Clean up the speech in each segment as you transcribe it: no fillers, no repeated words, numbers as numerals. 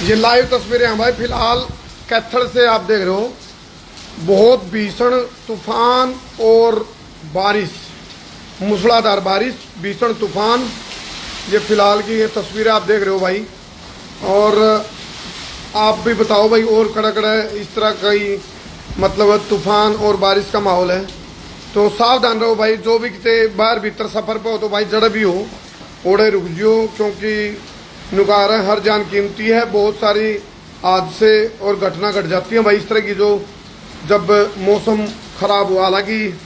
ये लाइव तस्वीरें हैं भाई। फिलहाल कैथल से आप देख रहे हो, बहुत भीषण तूफान और बारिश, मूसलाधार बारिश, भीषण तूफान। ये फिलहाल की ये तस्वीरें आप देख रहे हो भाई। और आप भी बताओ भाई, और कड़ा है इस तरह का ही मतलब तूफान और बारिश का माहौल है, तो सावधान रहो भाई। जो भी कितने बाहर भीतर सफ़र पे हो तो भाई जड़ भी हो ओढ़े रुक जियो, क्योंकि नुकार है, हर जान कीमती है। बहुत सारी हादसे और घटना घट जाती है भाई इस तरह की, जो जब मौसम खराब हुआ। हालांकि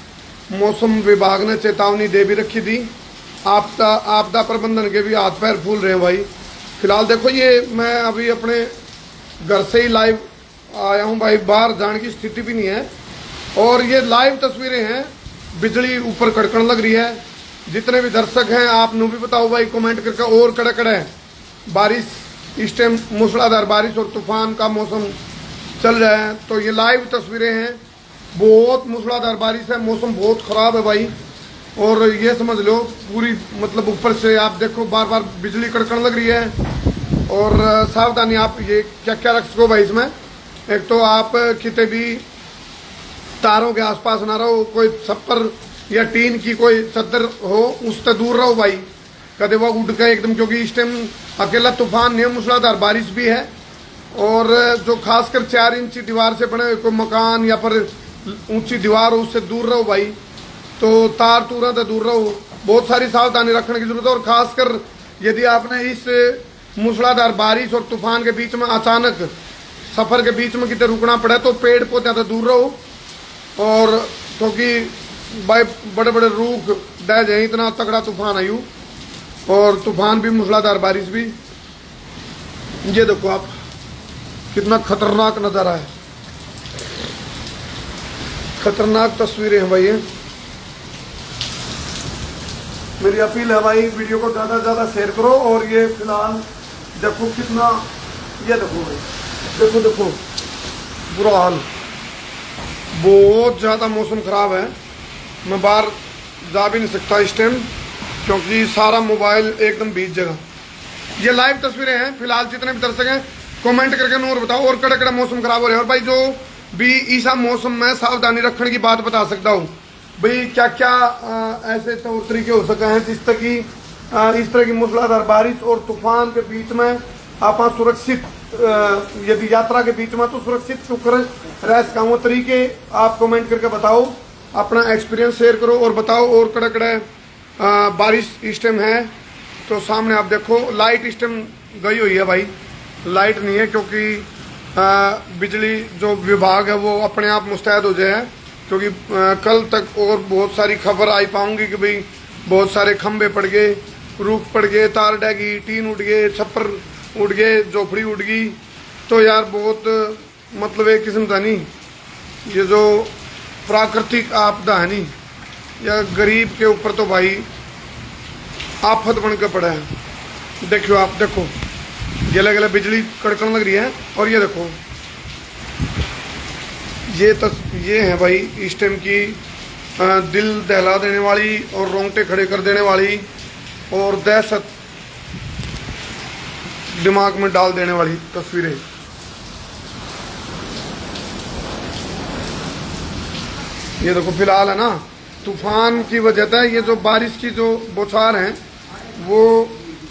मौसम विभाग ने चेतावनी दे भी रखी थी, आपदा प्रबंधन के भी हाथ पैर फूल रहे हैं भाई। फिलहाल देखो, ये मैं अभी अपने घर से ही लाइव आया हूँ भाई, बाहर जाने की स्थिति भी नहीं है। और ये लाइव तस्वीरें हैं, बिजली ऊपर कड़कन लग रही है। जितने भी दर्शक हैं आप नु भी बताओ भाई कमेंट करके, और कड़ा है बारिश इस टाइम, मूसलाधार बारिश और तूफान का मौसम चल रहा है। तो ये लाइव तस्वीरें हैं, बहुत मूसलाधार बारिश है, मौसम बहुत ख़राब है भाई। और ये समझ लो पूरी मतलब ऊपर से आप देखो बार बार बिजली कड़कन लग रही है। और सावधानी आप ये क्या क्या रख सको भाई इसमें। एक तो आप कितने भी तारों के आसपास ना रहो, कोई छप्पर या टीन की कोई चद्दर हो उससे दूर रहो भाई, कदे वो उड़ गए एकदम, क्योंकि इस टाइम अकेला तूफान नहीं है, मूसलाधार बारिश भी है। और जो खासकर 4 इंची दीवार से बने हुए कोई मकान या पर ऊंची दीवार हो उससे दूर रहो भाई। तो तार तूरा से दूर रहो, बहुत सारी सावधानी रखने की जरूरत है। और खासकर यदि आपने इस मूसलाधार बारिश और तूफान के बीच में अचानक सफर के बीच में कितने रुकना पड़े तो पेड़ पौधे से दूर रहो। और क्योंकि भाई बड़े बड़े रूख डह जाए, इतना तगड़ा तूफान आयु, और तूफान भी मूसलाधार बारिश भी। ये देखो आप कितना खतरनाक नज़ारा है, खतरनाक तस्वीरें हैं भाई ये। मेरी अपील है भाई, वीडियो को ज़्यादा से ज़्यादा शेयर करो। और ये फिलहाल देखो कितना, ये देखो भाई, देखो देखो बुरा हाल, बहुत ज़्यादा मौसम ख़राब है। मैं बाहर जा भी नहीं सकता इस टाइम, क्योंकि सारा मोबाइल एकदम भीग जगह। ये लाइव तस्वीरें हैं। फिलहाल जितने भी दर्शक हैं कमेंट करके नोर बताओ, और कड़ा मौसम खराब हो रहा है। और भाई जो भी ऐसा मौसम में सावधानी रखने की बात बता सकता हूँ भाई, क्या क्या ऐसे तौर तरीके हो सके हैं जिस तरह की इस तरह की मूसलाधार बारिश और तूफान के बीच में आप सुरक्षित, यदि यात्रा के बीच में तो सुरक्षित क्यों रह सका, वो तरीके आप कमेंट करके बताओ, अपना एक्सपीरियंस शेयर करो और बताओ। और कड़ा बारिश इस टाइम है तो सामने आप देखो लाइट इस टाइम गई हुई है भाई, लाइट नहीं है, क्योंकि बिजली जो विभाग है वो अपने आप मुस्तैद हो जाए, क्योंकि कल तक और बहुत सारी खबर आई पाऊंगी कि भाई बहुत सारे खंभे पड़ गए, रूख पड़ गए, तार डह गई, टीन उड़ गए, छप्पर उड़ गए, झोपड़ी उड़ गई। तो यार बहुत मतलब एक किस्म का नहीं, ये जो प्राकृतिक आपदा है नहीं, या गरीब के ऊपर तो भाई आफत बन के पड़ा है। देखो आप देखो, गले गले बिजली कड़कन लग रही है। और ये देखो ये है भाई इस टाइम की दिल दहला देने वाली और रोंगटे खड़े कर देने वाली और दहशत दिमाग में डाल देने वाली तस्वीरें। ये देखो फिलहाल है ना, तूफान की वजह से ये जो बारिश की जो बौछार हैं वो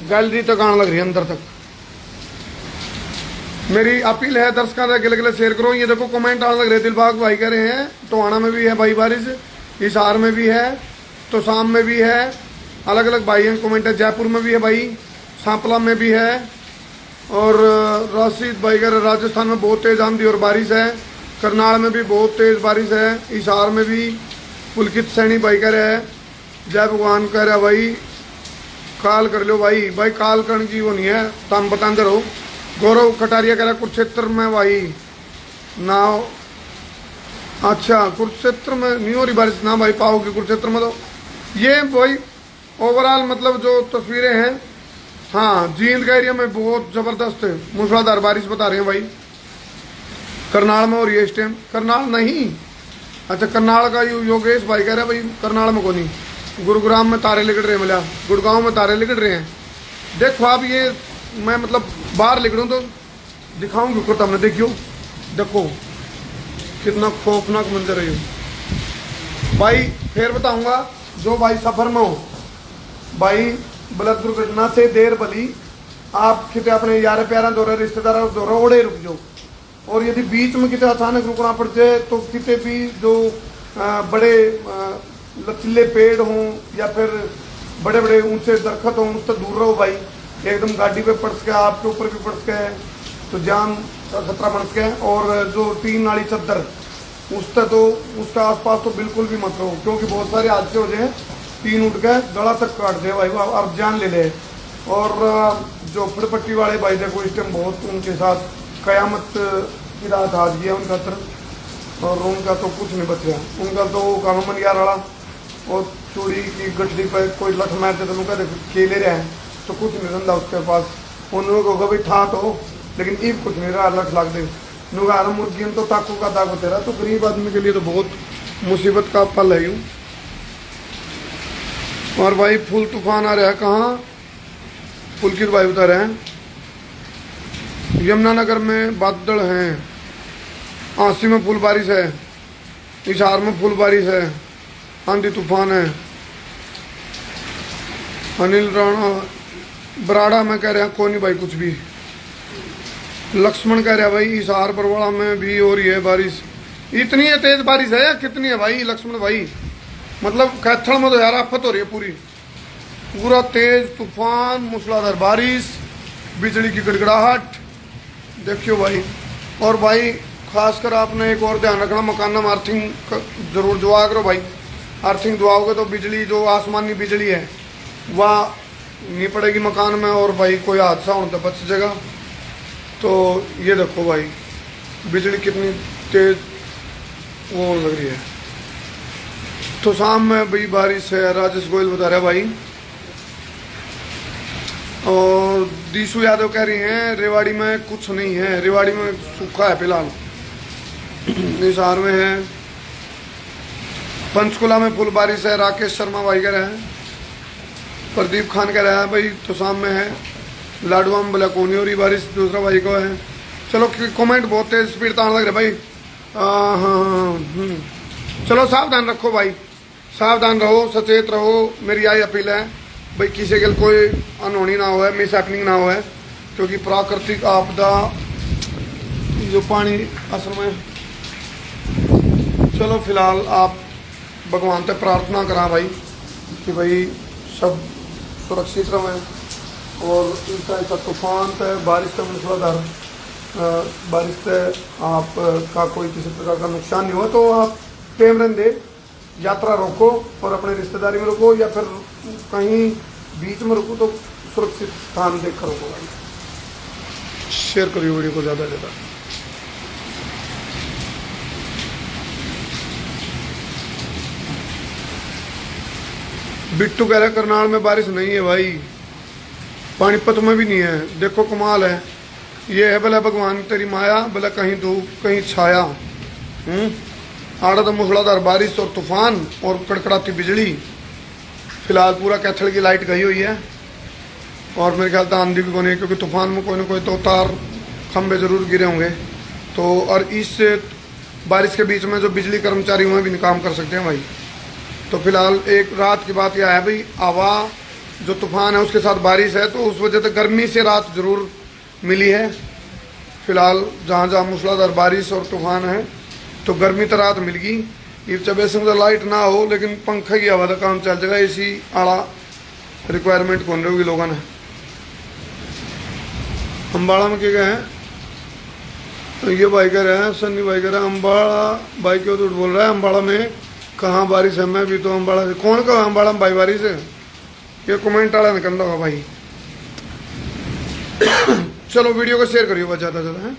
गैलरी तक आने लग रही है, अंदर तक। मेरी अपील है दर्शकों से गले गले शेयर करो। ये देखो कमेंट आने लग रहे, दिलबाग भाई कह रहे हैं टोहाना में भी है भाई बारिश, हिसार में भी है, तो शाम में भी है, अलग अलग भाई हैं कमेंट है। जयपुर में भी है भाई, सांपला में भी है। और राशिद भाई कह रहे राजस्थान में बहुत तेज़ आंधी और बारिश है, करनाल में भी बहुत तेज़ बारिश है, हिसार में भी। पुलकित सैनी भाई कह रहे हैं, जय भगवान कह रहा भाई काल कर लो भाई, भाई काल करने की वो नहीं है, तम बताते रहो। गौरव कटारिया कह रहा कुरुक्षेत्र में भाई ना, अच्छा कुरुक्षेत्र में नहीं हो रही बारिश ना भाई, पाओगे कुरुक्षेत्र में। तो ये भाई ओवरऑल मतलब जो तस्वीरें हैं, हाँ जींद का एरिया में बहुत ज़बरदस्त मूसलाधार बारिश बता रहे हैं भाई। करनाल में हो रही है इस टाइम, करनाल नहीं, अच्छा करनाल का योगेश भाई कह रहे हैं भाई करनाल में को नहीं, गुरुग्राम में तारे लिकट रहे हैं, मिला गुड़गांव में तारे लिकट रहे हैं। देखो आप ये मैं मतलब बाहर निकलूँ तो दिखाऊंगी ऊपर तुमने देखियो, देखो कितना खौफनाक मंजर है ये भाई। फिर बताऊंगा जो भाई सफर में हो भाई, बलद दुर्घटना से देर भली, आप कितने अपने यार प्यारा दौरे रिश्तेदार दौरा ओढ़े रुक जाओ। और यदि बीच में कितने अचानक रुकना पड़ जाए तो कितने भी जो बड़े लचीले पेड़ हों या फिर बड़े बड़े ऊंचे दरख्त हों उससे दूर रहो भाई। एकदम गाड़ी पे पड़ सके, आपके ऊपर भी पड़ सके तो जान का खतरा बन सके। और जो टीन नाली चद्दर उससे तो उसका आसपास तो बिल्कुल भी मत रहो, क्योंकि बहुत सारे हादसे हो जाए, टीन उठ के गला तक काट दे भाई, अब जान ले ले। और जो फड़पट्टी वाले भाई देखो इस टाइम बहुत उनके साथ कयामत की रात आ गई है उनका तरफ, और उनका तो कुछ नहीं बच गया। उनका तो कानून यार वाला और चूड़ी की गठरी पर कोई लठ मारते तो उनका खेले रहे हैं तो कुछ नहीं रहा उसके पास। उन लोगों को भाई था तो, लेकिन ईब कुछ नहीं रहा, लठ लाग दे नुगार मुर्गी तो ताकू का दाग होते रहा। तो गरीब आदमी के लिए तो बहुत मुसीबत का पल है यूँ। और भाई फुल तूफान आ रहा है, कहाँ पुलकित भाई बता रहे हैं यमुनानगर में बादल हैं, आंसी में फुल बारिश है, हिसार में फुल बारिश है, आंधी तूफान है। अनिल राणा बराड़ा में कह रहे हैं कोई नहीं भाई कुछ भी। लक्ष्मण कह रहा है भाई हिसार बरवाड़ा में भी हो रही है बारिश। इतनी है तेज बारिश है या कितनी है भाई लक्ष्मण भाई? मतलब कैथल में तो यार आफत हो रही है पूरी, पूरा तेज तूफान, मूसलाधार बारिश, बिजली की गड़गड़ाहट देखियो भाई। और भाई खासकर आपने एक और ध्यान रखना, मकान में अर्थिंग जरूर दुआ करो भाई। अर्थिंग दुआओगे तो बिजली जो आसमानी बिजली है वह नहीं पड़ेगी मकान में, और भाई कोई हादसा होने तो बच जाएगा। तो ये देखो भाई बिजली कितनी तेज वो लग रही है। तो शाम में भाई बारिश है, राजेश गोयल बता रहा है भाई। और दीशु यादव कह रही हैं रेवाड़ी में कुछ नहीं है, रेवाड़ी में सूखा है फिलहाल, हिसार में है। पंचकुला में फुल बारिश है, राकेश शर्मा भाई कह रहे हैं। प्रदीप खान कह रहा है भाई तो शाम में है। लाडवा में बोला कोनी हो रही बारिश, दूसरा भाई को है। चलो कमेंट बहुत तेज स्पीड तान लग रहा भाई। चलो सावधान रखो भाई, सावधान रहो, सचेत रहो, मेरी यही अपील है भाई। किसी के कोई अनहोनी ना हो, मिस हैपनिंग ना हो, क्योंकि प्राकृतिक आपदा जो पानी असल में। चलो फिलहाल आप भगवान से प्रार्थना करा भाई कि भाई सब सुरक्षित रहें, और इनका ऐसा तूफान है, बारिश का मूसलाधार बारिश से आप का कोई किसी प्रकार का नुकसान नहीं हुआ तो आप कैमरन दे यात्रा रोको और अपने रिश्तेदारी में रुको, या फिर कहीं बीच में रुको तो सुरक्षित स्थान देख कर रुको भाई। शेयर करिए वीडियो को ज़्यादा से ज़्यादा। बिट्टू कह रहा है करनाल में बारिश नहीं है भाई, पानीपत में भी नहीं है। देखो कमाल है, ये है भला भगवान तेरी माया, भला कहीं धूप कहीं छाया। आड़ा तो मूसलाधार बारिश और तूफान और कड़कड़ाती बिजली। फिलहाल पूरा कैथल की लाइट गई हुई है, और मेरे ख्याल से आंधी भी कोई, क्योंकि तूफान में कोई ना कोई तो तार खंभे जरूर गिरे होंगे। तो और इस बारिश के बीच में जो बिजली कर्मचारी हुए भी काम कर सकते हैं भाई। तो फिलहाल एक रात की बात यह है भाई, हवा जो तूफान है उसके साथ बारिश है, तो उस वजह से गर्मी से रात जरूर मिली है। फिलहाल जहाँ जहाँ मूसलाधार बारिश और तूफान है तो गर्मी तो रात मिल गई। ये चबे से लाइट ना हो लेकिन पंखे की हवा का काम चल जाएगा, इसी आड़ा रिक्वायरमेंट कौन रही होगी लोगों ने। अम्बाड़ा में क्या गए हैं तो ये भाई कह रहे हैं, सन्नी भाई कह रहे हैं अम्बाड़ा भाई क्यों झूठ बोल रहा है, अम्बाड़ा में कहाँ बारिश है? मैं भी तो अम्बाड़ा से। कौन कहा अम्बाड़ा में भाई बारिश है? ये कमेंट वाला निकल रहा होगा भाई। चलो वीडियो को शेयर करिए ज़्यादा से ज़्यादा है।